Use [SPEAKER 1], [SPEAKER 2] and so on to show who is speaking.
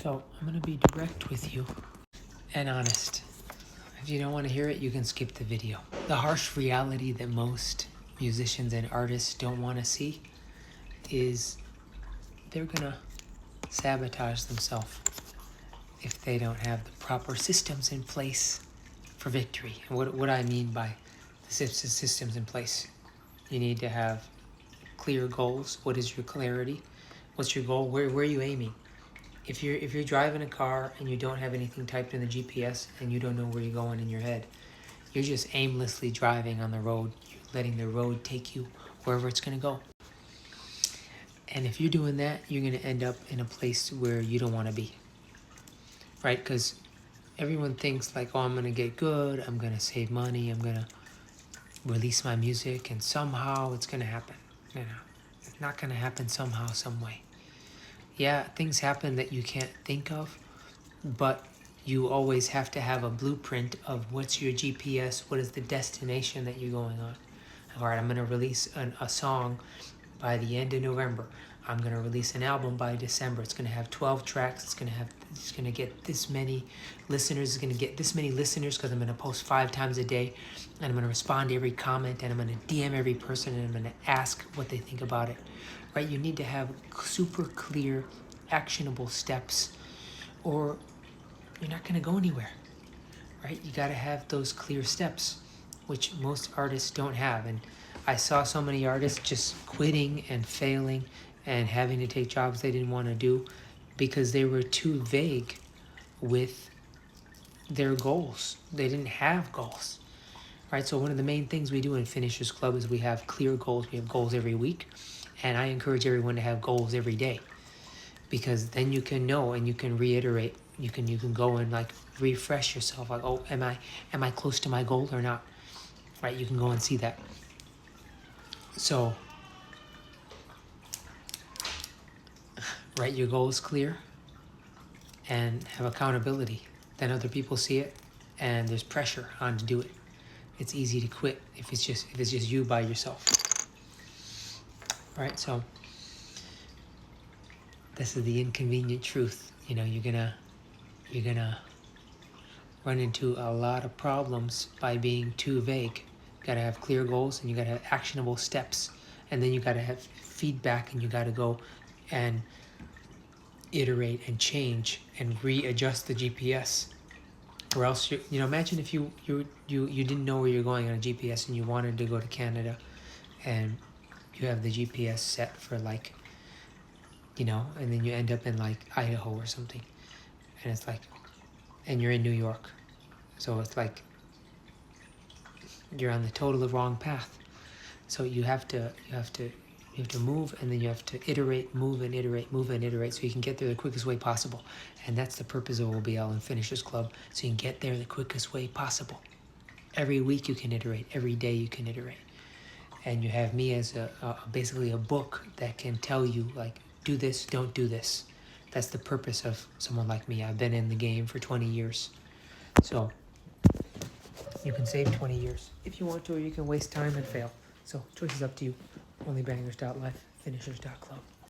[SPEAKER 1] So I'm going to be direct with you and honest. If you don't want to hear it, you can skip the video. The harsh reality that most musicians and artists don't want to see is they're going to sabotage themselves if they don't have the proper systems in place for victory. And what I mean by the systems in place, you need to have clear goals. What is your clarity? What's your goal? Where are you aiming? If you're driving a car and you don't have anything typed in the GPS and you don't know where you're going in your head, you're just aimlessly driving on the road. You're letting the road take you wherever it's going to go. And if you're doing that, you're going to end up in a place where you don't want to be, right? Because everyone thinks like, oh, I'm going to get good, I'm going to save money, I'm going to release my music, and somehow it's going to happen. It's not going to happen somehow, some way. Yeah, things happen that you can't think of, but you always have to have a blueprint of what's your GPS, what is the destination that you're going on. All right, I'm going to release a song by the end of November. I'm going to release an album by December. It's going to have 12 tracks. It's going to get this many listeners. It's going to get this many listeners because I'm going to post 5 times a day, and I'm going to respond to every comment, and I'm going to DM every person, and I'm going to ask what they think about it. Right? You need to have super clear, actionable steps, or you're not going to go anywhere. Right? You got to have those clear steps, which most artists don't have. And I saw so many artists just quitting and failing and having to take jobs they didn't want to do because they were too vague with their goals. They didn't have goals. Right? So one of the main things we do in Finishers Club is we have clear goals. We have goals every week. And I encourage everyone to have goals every day, because then you can know and you can reiterate. You can go and like refresh yourself. Like, oh, am I close to my goal or not? Right? You can go and see that. So, write your goals clear and have accountability. Then other people see it, and there's pressure on to do it. It's easy to quit if it's just you by yourself. Right? So this is the inconvenient truth. You're gonna run into a lot of problems by being too vague. You gotta have clear goals, and you gotta have actionable steps, and then you gotta have feedback, and you gotta go and iterate and change and readjust the GPS. Or else, imagine if you didn't know where you're going on a GPS and you wanted to go to Canada, and you have the GPS set for like, and then you end up in like Idaho or something, and it's like, and you're in New York, so it's like you're on the totally wrong path. So you have to move, and then you have to iterate, move and iterate, so you can get there the quickest way possible. And that's the purpose of OBL and Finishers Club, so you can get there the quickest way possible. Every week you can iterate, every day you can iterate. And you have me as basically a book that can tell you, like, do this, don't do this. That's the purpose of someone like me. I've been in the game for 20 years. So you can save 20 years if you want to, or you can waste time and fail. So choice is up to you. Onlybangers.life, finishers.club.